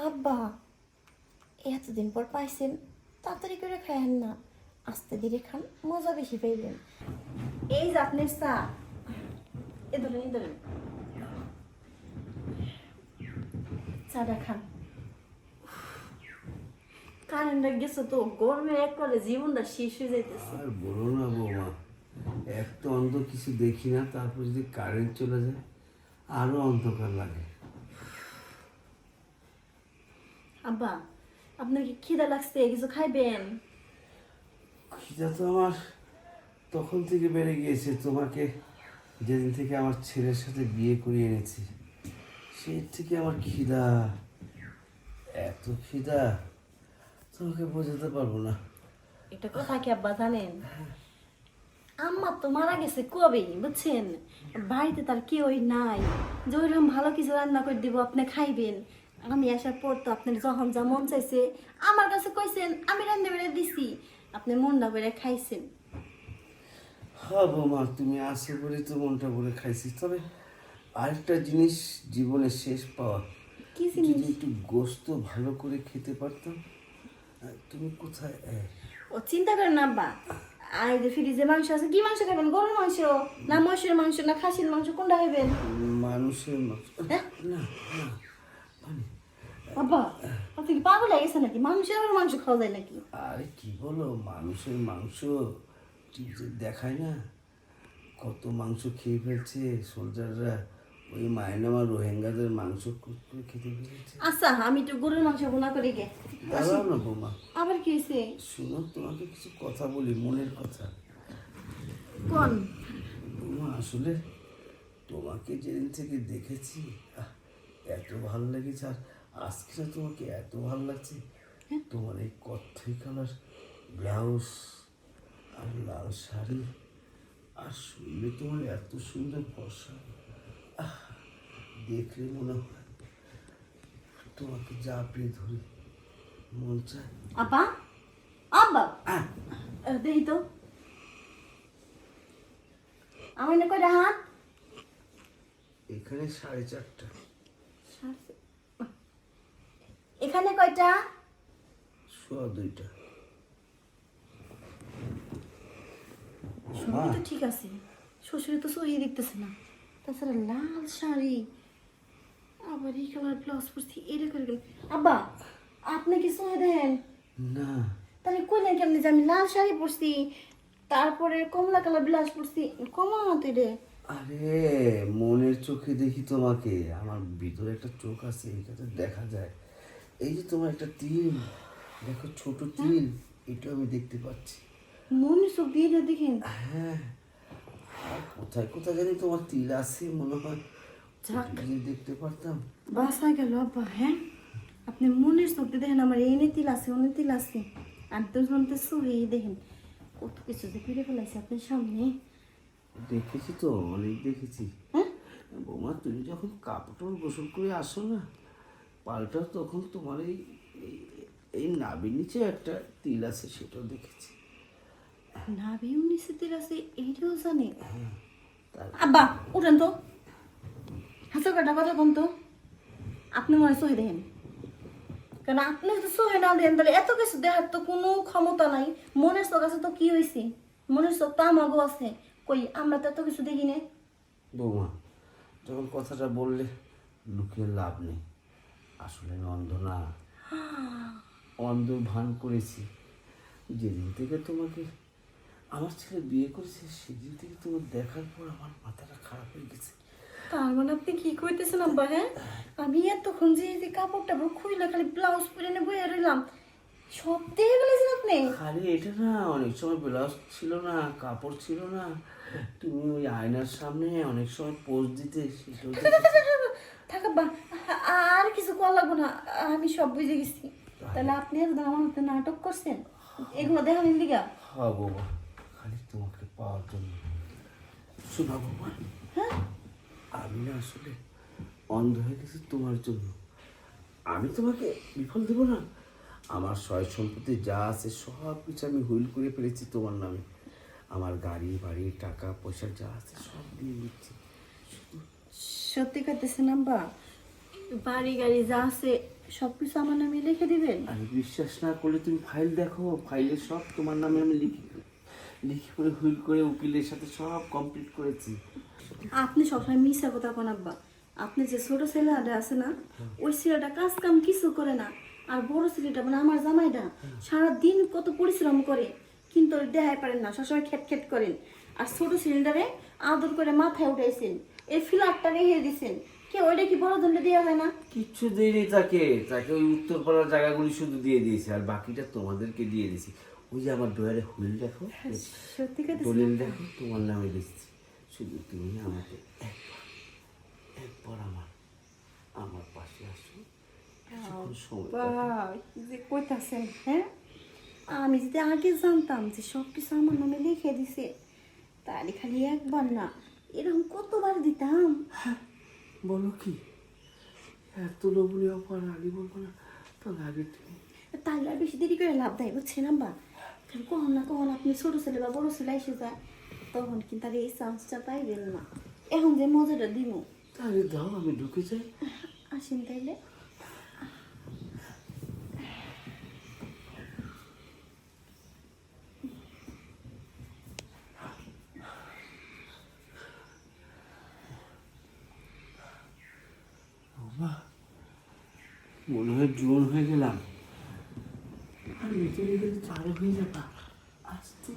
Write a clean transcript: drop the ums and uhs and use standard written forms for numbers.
আব্বা এতদিন পর পাইছেন, তাড়াতাড়ি করে খায়েন না, আস্তে ধীরে খান, মজা বেশি পাইবেন। এই যে আপনার চা, এ ধরেন এ ধরেন, চাটা খান। কারেন্টটা গেছে তো, গরমে একবারে জীবনটা শেষ হয়ে যাইতেছে। আর বলো না বৌমা, এক তো অন্ধ কিছু দেখি না, তারপর যদি কারেন্ট চলে যায় আরো অন্ধকার লাগে। আব্বা আপনার কি খিদা লাগছে, কিছু খাইবেন? খিদা তো আমার তখন থেকে বেড়ে গিয়েছে, তোমাকে যেদিন থেকে আমার ছেলের সাথে বিয়ে করিয়ে এনেছি সেই থেকে আমার খিদা, এত খিদা তোমাকে বোঝাতে পারবো না। এটা কথা কি আব্বা জানেন, আম্মা তো মারা গেছে কবেই, বুঝছেন? বাড়িতে তার কেউই নাই যে ওইরকম ভালো কিছু রান্না করে দিব আপনি খাইবেন। আমি আসার পর তো আপনার যখন যা মন চাইছে আমার কাছে কইছেন, আমি রান্না বেড়ে দিছি, আপনি মনটা বেড়ে খাইছেন। হ্যাঁ বৌমা, তুমি আসো বলে তো মনটা ভরে খাইছি। তবে আরেকটা জিনিস জীবনে শেষ পাওয়া, কি যদি জিনিস? একটু গোস্ত ভালো করে খেতে পারতাম। তুমি কোথায়? ও চিন্তা করেন না আব্বা, আর এই যে ফ্রিজে মাংস আছে, কি মাংস খাবেন? গরুর মাংস না মহিষের মাংস না খাসির মাংস, কোনটা খাবেন? মানুষের মাংস। হ্যাঁ? না না, মানে আব্বা আপনি কি পাগল হয়ে গেছেন নাকি? মানুষের আবার মাংস খাওয়া যায় নাকি? আরে কি বলো, মানুষের মাংস টিভিতে দেখায় না, কত মাংস খেয়ে ফেলছে সোলজাররা। ওই মায়ানমার রোহিঙ্গাদের মাংস করে খেতে পেরেছে। আচ্ছা আমি একটু গরুর মাংস ভুনা করে গে। দাঁড়াও না বৌমা, আবার কি হয়েছে? শুনো, তোমাকে কিছু কথা বলি, মনের কথা। কোন? বৌমা আসলে তোমাকে যেদিন থেকে দেখেছি, এত ভালো লেগেছে। আর আজকে না তোমাকে এত ভালো লাগছে, তোমার এই কত্থই কালার ব্লাউজ আর লাল শাড়ি, আর শরীরে তোমার এত সুন্দর ফর্সা, দেখলে মনে হয় তোমাকে জাপড়ে ধরি, মন চায়। আপা আব্বা দেখি তো আমার না কয়টা হাত? এখানে 4:30। এখানে কয়টা? 2:15। সবই তো ঠিক আছে, শ্বশুরে তো সই দেখতেছে না। তাছাড়া লাল শাড়ি, আবার এই কালার ব্লাউজ পরছি, এটা করে গেল। আব্বা আপনি কি সই দেন? না, তাহলে কইলেন কেমনি যে আমি লাল শাড়ি পরছি, তারপরে কমলা কালার ব্লাউজ পরছি? কমা হাতে রে। আরে মনের চোখে দেখি তোমাকে, আমার ভিতরে একটা চোখ আছে, এটাতে দেখা যায়। এই যে তোমার একটা তিল, দেখো ছোট তিল, এটা আমি দেখতে পাচ্ছি। মনে চোখ দিয়ে না দেখেন? হ্যাঁ, আর কোথায় কোথায় জানি তোমার তিল আছে মনে হয়, যাক। যদি দেখতে পারতাম। বাসা গেল আব্বা। হ্যাঁ আপনি মনের চোখ দিয়ে দেখেন, আমার এনে তিল আছে অনে তিল আছে, আর দুজন তো সহি দেখেন কত কিছু যে ফিরে ফেলাইছে আপনার সামনে। দেখেছি তো, অনেক দেখেছি। হ্যাঁ বৌমা, তুমি যখন কাপড় গোসল করে আসো না, পাল্টা তখন তোমার এই এই- এই নাভির নিচে একটা তিল আছে, সেটাও দেখেছি। নাভি উনিশে তিল আছে এইটাও জানে? তার আব্বা উঠেন তো, হাসো কাটা কথা কম তো। আপনি মনে সহি দেখেন, কারণ আপনি যদি সহি না দেন তাহলে এত কিছু দেখার তো কোনো ক্ষমতা নাই। মনের চোখ আছে তো কি হয়েছে, মনের চোখ তো আমাগো আছে, কই আমরা তো এত কিছু দেখি না। বৌমা, যখন কথাটা বললে লুকিয়ে লাভ নেই, আসলে আমি অন্ধ না, অন্ধ ভান করেছি। যেদিন থেকে তোমাকে আমার ছেলে বিয়ে করেছে, সেদিন থেকে তোমার দেখার পর আমার মাথাটা খারাপ হয়ে গেছে। তার মানে আপনি কি কইতেছেন আব্বা? হ্যাঁ আমি এতক্ষণ যে এই যে কাপড় টাপড় খুইলা খালি ব্লাউজ পরে নে বইয়া রইলাম, সব দেখে ফেলেছেন আপনি? খালি এটা না, অনেক সময় ব্লাউজ ছিল না, কাপড় ছিল না, তুমি ওই আয়নার সামনে অনেক সময় পোজ দিতে, সেটাও দেখেছি। থাক আব্বা, আর কিছু করা লাগবো না, আমি সব বুঝে গেছি। তাহলে আপনি এতদিন আমার হাতে নাটক করছেন এগুলো দেখানোর লিগা? হ্যাঁ বাবা, খালি তোমাকে পাওয়ার জন্য। শোনা বাবা, হ্যাঁ আমি না আসলে অন্ধ হয়ে গেছি তোমার জন্য। আমি তোমাকে বিফল দেবো না, আমার সয় সম্পত্তি যা আছে সব কিছু আমি হুইল করে ফেলেছি তোমার নামে। আমার গাড়ি বাড়ি টাকা পয়সা যা আছে সব দিয়ে দিচ্ছি। সত্যি করতেছেন আব্বা? বাড়ি গাড়ি যা আছে সব কিছু আমার নামে লিখে দিবেন? আমি বিশ্বাস না করলে তুমি ফাইল দেখো, ফাইলে সব তোমার নামে আমি লিখে লিখে করে হুইল করে উকিলের সাথে সব কমপ্লিট করেছি। আপনি সবসময় মিশা কথা কোন আব্বা। আপনি যে ছোট ছেলেটা আছে না, ওই ছেলেটা কাজ কাম কিছু করে না। আর বড় ছেলেটা মানে আমার জামাইটা সারাদিন কত পরিশ্রম করে, কিন্তু ওর দেখাই পারেন না, সবসময় খেট খেট করেন। আর ছোট ছেলেটারে আদর করে মাথায় উঠাইছেন, এই ফ্ল্যাটটা রেখে দিছেন। কে ওইটা কি বড় দণ্ডে দেওয়া যায় না? কিচ্ছু দিইনি তাকে, তাকে ওই উত্তরপাড়ার জায়গাগুলি শুধু দিয়ে দিয়েছি, আর বাকিটা তোমাদেরকে দিয়ে দিয়েছি। ওই যে আমার ডয়ারে হুইল দেখো, সত্যি কথা দলিল দেখো, তোমার নামে দিচ্ছি। শুধু তুমি আমাকে একবার আমার পাশে আসো, কিছুক্ষণ সময় কাটাও। যে কইতাছেন, হ্যাঁ? আমি যদি আগে জানতাম যে সব কিছু আমার নামে লিখে দিছে, তাহলে খালি একবার না, এরকম কতবার দিতাম। বলো কি, এত লোভনীয় অফার আগে বলবো না? তাহলে আগে তুমি তাহলে আর বেশি দেরি করে লাভ দেয়, বুঝছেন আব্বা? কারণ কখন না কখন আপনি ছোট ছেলে বা বড় ছেলে এসে যায়, তখন কিন্তু আর এই চান্সটা পাইবেন না। এখন যে মজাটা দিব, তাহলে দাও, আমি ঢুকে যাই। আসেন তাইলে। বাবা, মনে হয় জোর হয়ে গেলাম। আর নিচে গেলে চালু হয়ে যাবা। আস্তে